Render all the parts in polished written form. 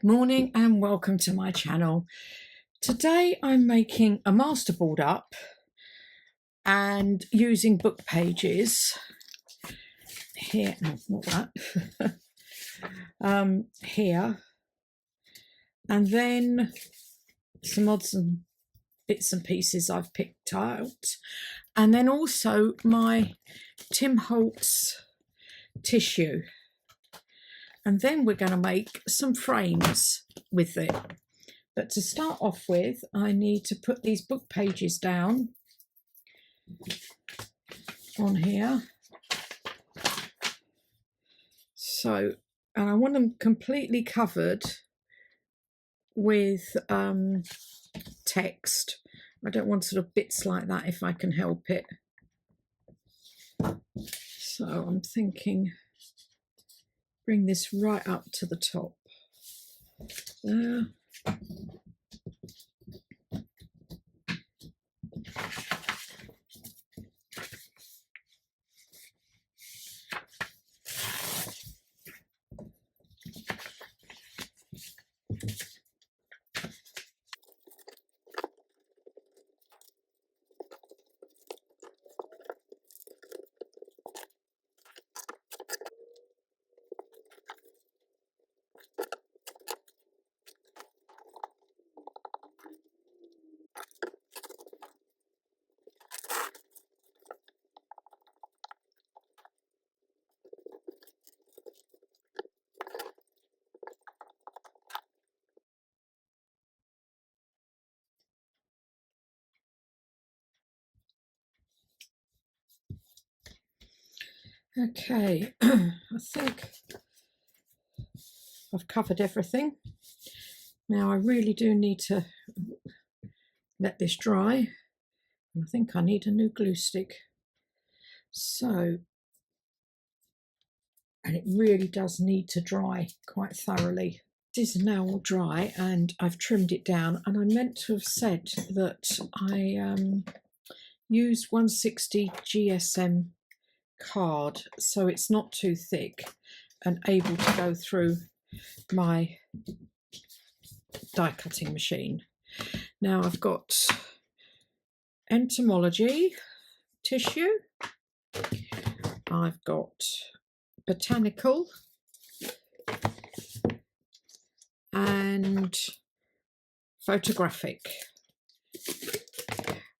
Good morning and welcome to my channel. Today I'm making a masterboard up and using book pages here, no, not that, here, and then some odds and bits and pieces I've picked out, and then also my Tim Holtz tissue. And then we're going to make some frames with it. But to start off with, I need to put these book pages down on here. So, and I want them completely covered with text. I don't want sort of bits like that if I can help it. So I'm thinking, bring this right up to the top there. Okay, I think I've covered everything. Now I really do need to let this dry. I think I need a new glue stick. So, and it really does need to dry quite thoroughly. This is now all dry and I've trimmed it down, and I meant to have said that I use 160 GSM card, so it's not too thick and able to go through my die cutting machine. Now I've got entomology tissue, I've got botanical and photographic,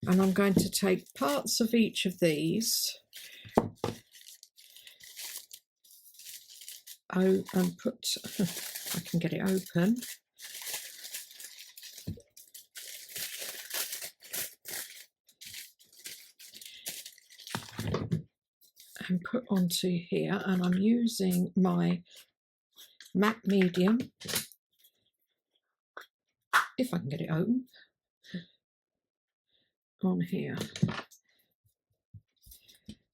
and I'm going to take parts of each of these and put, if I can get it open, and put onto here, and I'm using my matte medium, if I can get it open, on here.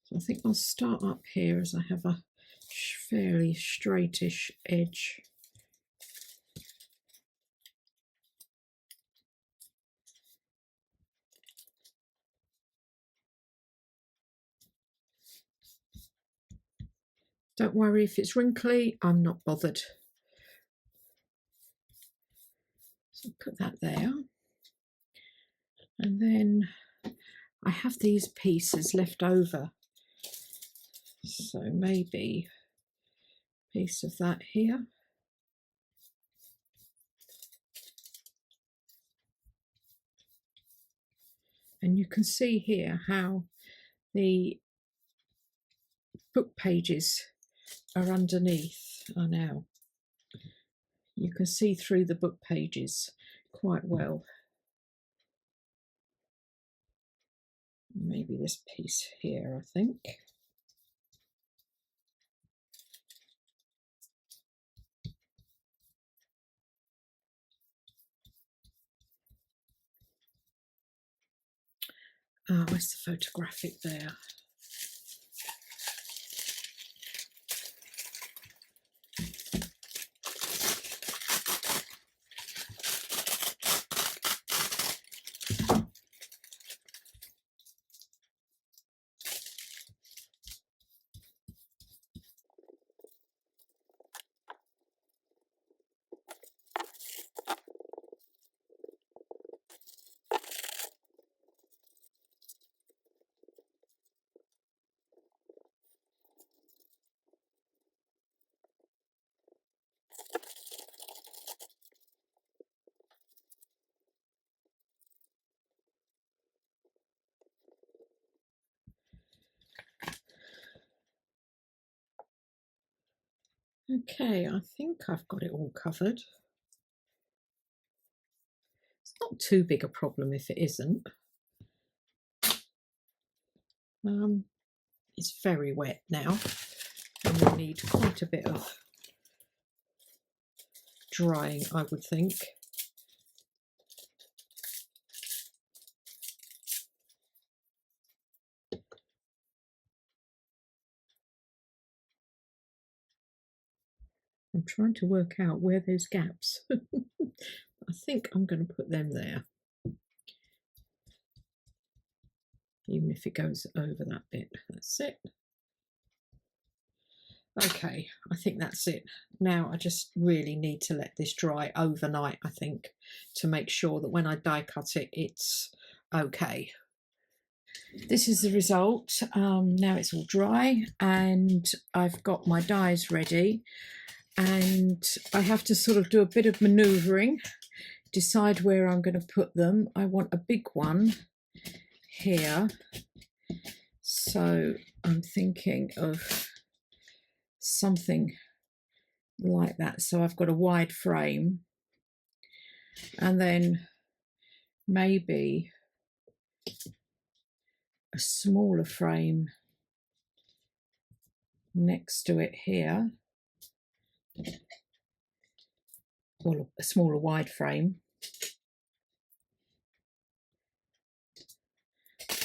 So I think I'll start up here as I have a fairly straightish edge. Don't worry if it's wrinkly, I'm not bothered. So put that there. And then I have these pieces left over. So maybe a piece of that here. And you can see here how the book pages are underneath are now. You can see through the book pages quite well. Maybe this piece here, I think. Ah, where's the photographic there? Okay, I think I've got it all covered. It's not too big a problem if it isn't. It's very wet now, and we need quite a bit of drying, I would think. I'm trying to work out where there's gaps. I think I'm going to put them there, even if it goes over that bit. That's it. Okay, I think that's it. Now I just really need to let this dry overnight, I think, to make sure that when I die cut it, it's okay. This is the result. Now it's all dry and I've got my dies ready, and I have to sort of do a bit of manoeuvring, decide where I'm going to put them. I want a big one here, so I'm thinking of something like that. So I've got a wide frame, and then maybe a smaller frame next to it here, well, a smaller wide frame,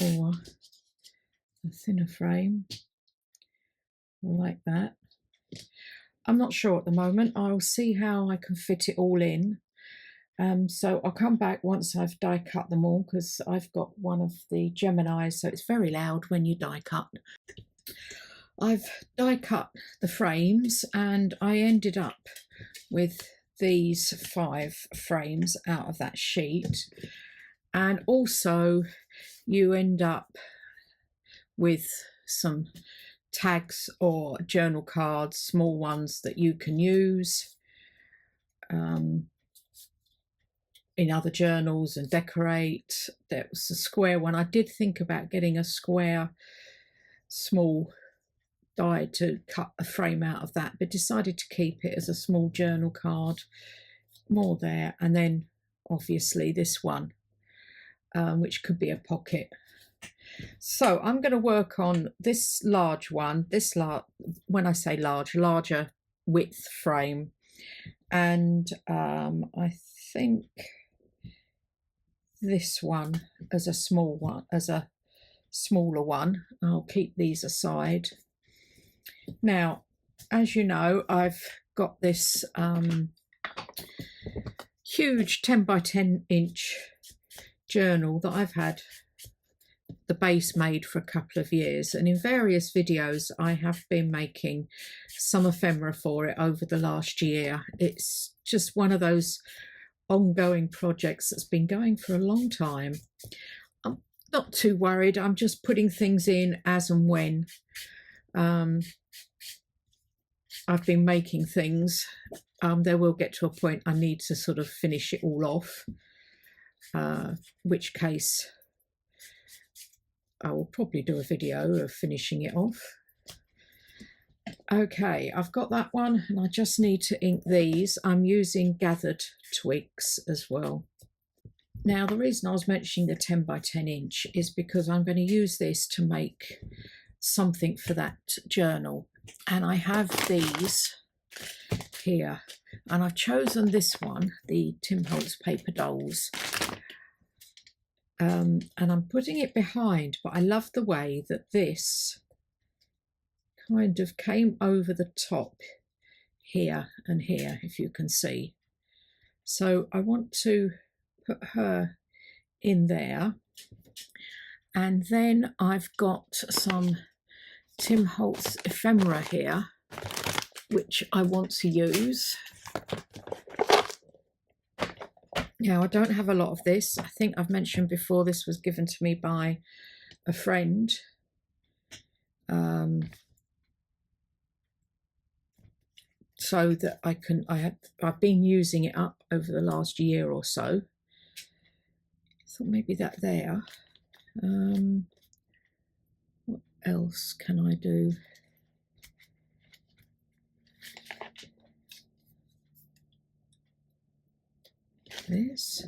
or a thinner frame like that. I'm not sure at the moment. I'll see how I can fit it all in. So I'll come back once I've die cut them all, because I've got one of the Geminis, so it's very loud when you die cut. I've die cut the frames and I ended up with these 5 frames out of that sheet, and also you end up with some tags or journal cards, small ones that you can use in other journals and decorate. There was a square one. I did think about getting a square small die to cut a frame out of that, but decided to keep it as a small journal card, more there. And then obviously this one, which could be a pocket. So I'm going to work on this large one, when I say large, larger width frame, and I think this one as a small one, as a smaller one. I'll keep these aside. Now, as you know, I've got this huge 10 by 10 inch journal that I've had the base made for a couple of years, and in various videos I have been making some ephemera for it over the last year. It's just one of those ongoing projects that's been going for a long time. I'm not too worried. I'm just putting things in as and when I've been making things. There will get to a point I need to sort of finish it all off, which case I will probably do a video of finishing it off. Okay, I've got that one, and I just need to ink these. I'm using gathered twigs as well. Now, the reason I was mentioning the 10 by 10 inch is because I'm going to use this to make something for that journal. And I have these here, and I've chosen this one, the Tim Holtz paper dolls. And I'm putting it behind, but I love the way that this kind of came over the top here and here, if you can see. So I want to put her in there, and then I've got some Tim Holtz ephemera here, which I want to use. Now, I don't have a lot of this. I think I've mentioned before this was given to me by a friend. So that I've been using it up over the last year or so. Thought maybe that there. What else can I do? this.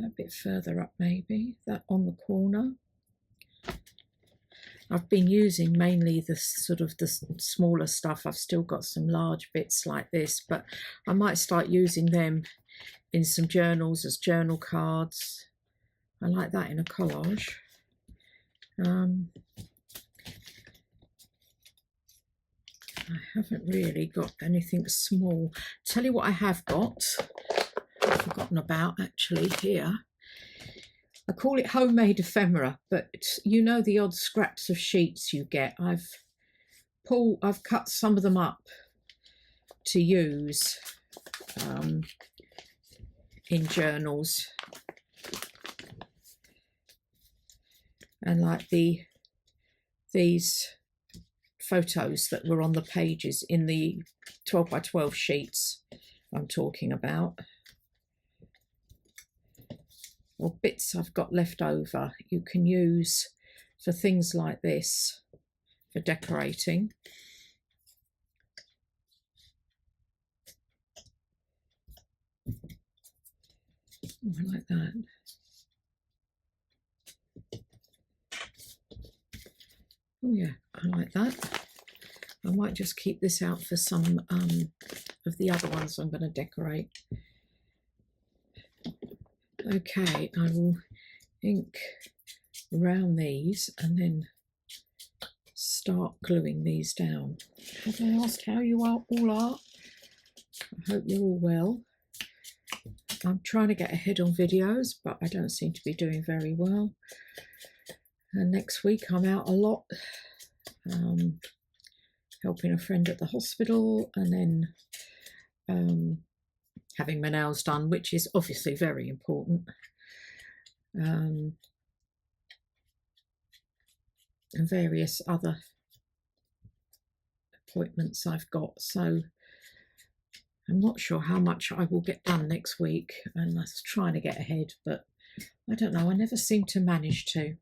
A bit further up maybe, that on the corner. I've been using mainly the sort of the smaller stuff. I've still got some large bits like this, but I might start using them in some journals as journal cards. I like that in a collage. I haven't really got anything small. Tell you what I have got, I've forgotten about actually here. I call it homemade ephemera, but you know the odd scraps of sheets you get. I've cut some of them up to use in journals, and like these photos that were on the pages in the 12 by 12 sheets I'm talking about, or bits I've got left over, you can use for things like this, for decorating. Oh, I like that. Oh yeah, I like that. I might just keep this out for some of the other ones I'm going to decorate. Okay, I will ink around these and then start gluing these down. Have I asked how you all are? I hope you're all well. I'm trying to get ahead on videos, but I don't seem to be doing very well. And next week I'm out a lot, helping a friend at the hospital, and then having my nails done, which is obviously very important. And various other appointments I've got. So I'm not sure how much I will get done next week, and I was trying to get ahead, but I don't know, I never seem to manage to.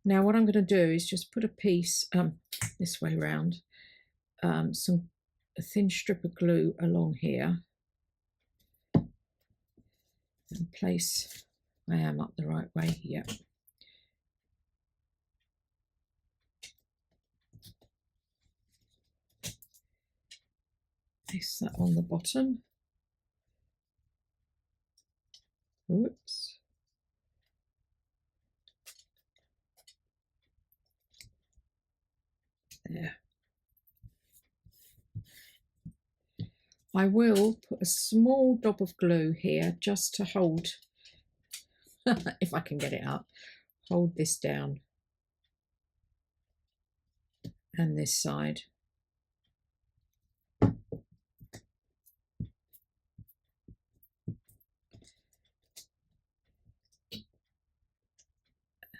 Now what I'm going to do is just put a piece this way round, a thin strip of glue along here, and place, I am up the right way, yep. Place that on the bottom. Whoops. There. I will put a small dab of glue here just to hold, if I can get it up, hold this down, and this side.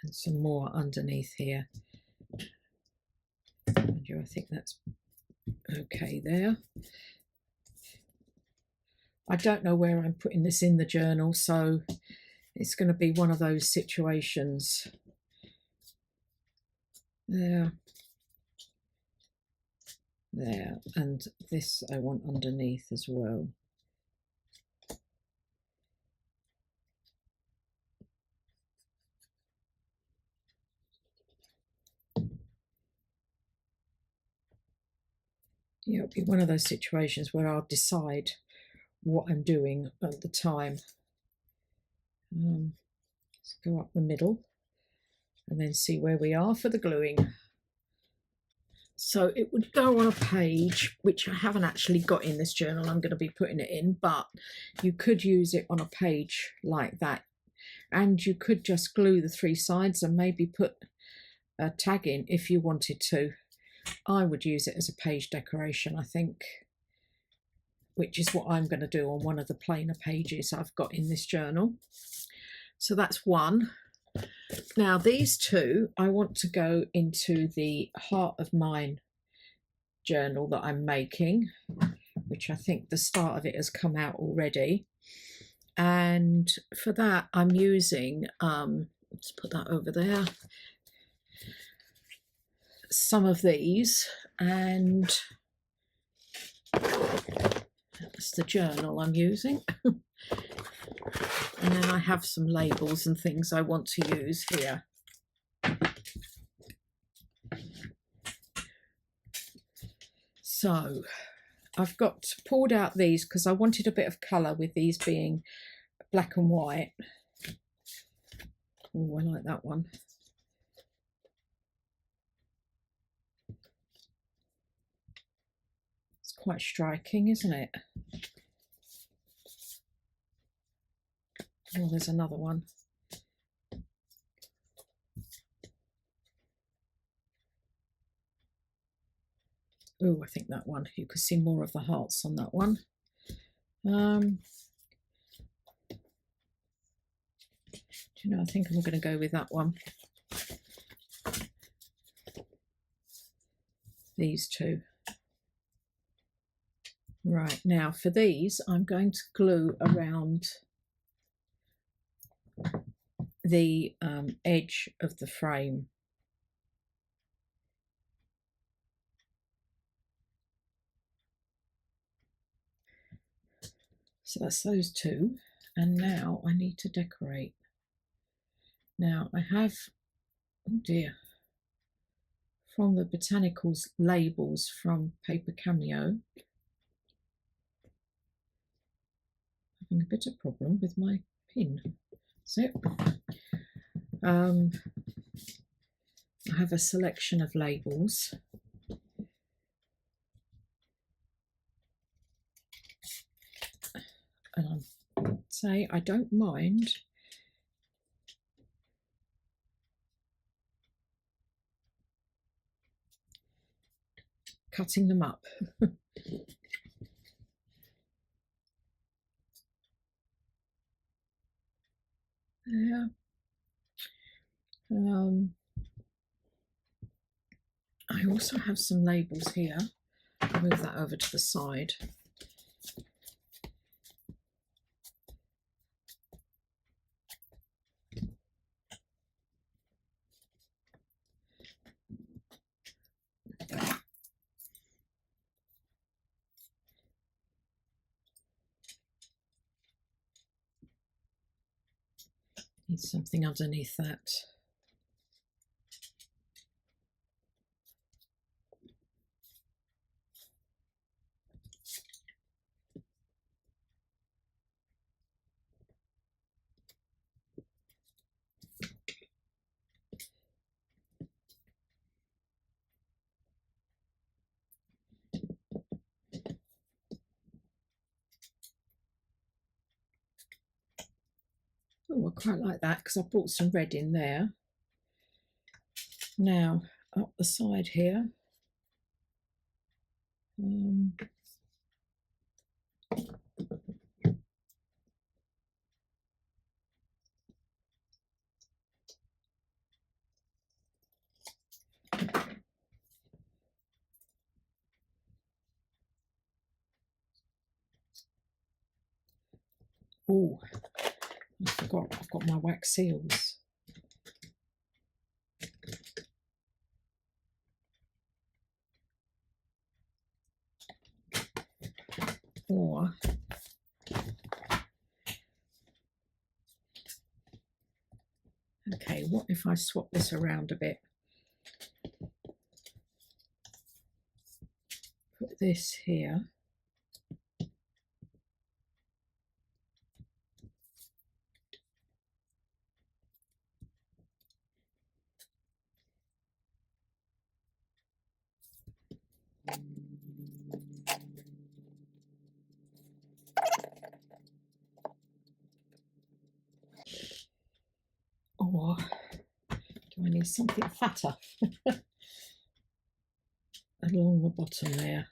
And some more underneath here. I think that's okay there. I don't know where I'm putting this in the journal, so it's going to be one of those situations. There. There. And this I want underneath as well. Yeah, it'll be one of those situations where I'll decide what I'm doing at the time. Let's go up the middle and then see where we are for the gluing. So it would go on a page, which I haven't actually got in this journal. I'm going to be putting it in, but you could use it on a page like that. And you could just glue the three sides and maybe put a tag in if you wanted to. I would use it as a page decoration, I think, which is what I'm going to do on one of the plainer pages I've got in this journal. So that's one. Now these two I want to go into the Heart of Mine journal that I'm making, which I think the start of it has come out already. And for that I'm using, let's put that over there, some of these, and That's the journal I'm using. And then I have some labels and things I want to use here. So I've got pulled out these because I wanted a bit of colour with these being black and white. Oh, I like that one. It's quite striking, isn't it? Oh, there's another one. Oh, I think that one. You could see more of the hearts on that one. Do you know, I think I'm going to go with that one. These two. Right, now for these, I'm going to glue around the edge of the frame. So that's those two, and now I need to decorate. Now I have, oh dear, from the botanicals labels from Paper Cameo. Having a bit of problem with my pin. So I have a selection of labels. And I'd say I don't mind cutting them up. Yeah. I also have some labels here. I'll move that over to the side. Need something underneath that. Oh, I quite like that because I brought some red in there. Now, up the side here. Oh, I forgot, I've got my wax seals. Or okay, what if I swap this around a bit? Put this here. Or do I need something fatter along the bottom there?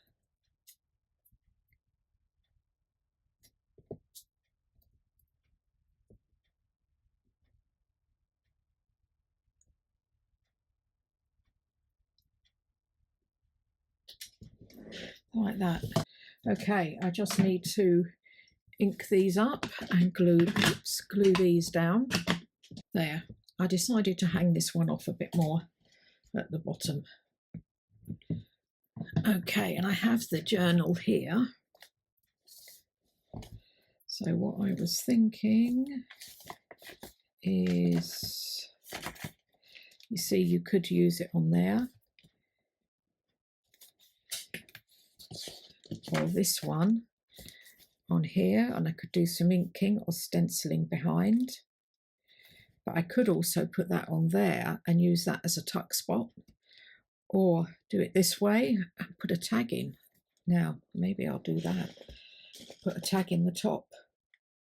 Like that. Okay, I just need to ink these up and glue these down. There. I decided to hang this one off a bit more at the bottom. Okay, and I have the journal here. So what I was thinking is, you see, you could use it on there, or this one on here, and I could do some inking or stenciling behind. But I could also put that on there and use that as a tuck spot, or do it this way and put a tag in. Now, maybe I'll do that. Put a tag in the top.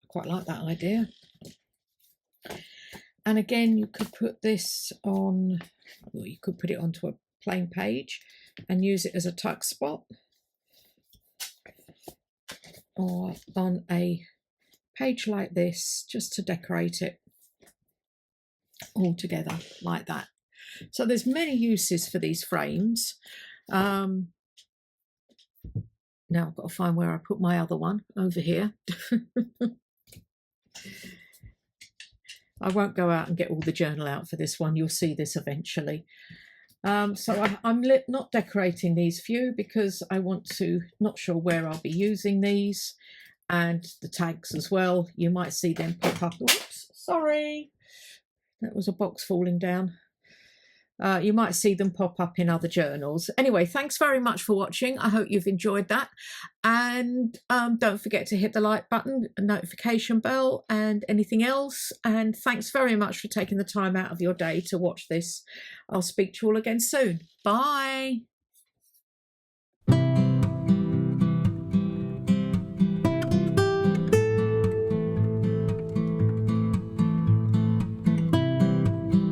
I quite like that idea. And again, you could put this on, well, you could put it onto a plain page and use it as a tuck spot, or on a page like this, just to decorate it all together like that. So there's many uses for these frames. Now I've got to find where I put my other one, over here. I won't go out and get all the journal out for this one. You'll see this eventually. So I'm not decorating these for you because I want to, not sure where I'll be using these, and the tags as well. You might see them pop up. Oops, sorry. That was a box falling down. You might see them pop up in other journals. Anyway, thanks very much for watching. I hope you've enjoyed that. And don't forget to hit the like button, a notification bell, and anything else. And thanks very much for taking the time out of your day to watch this. I'll speak to you all again soon. Bye.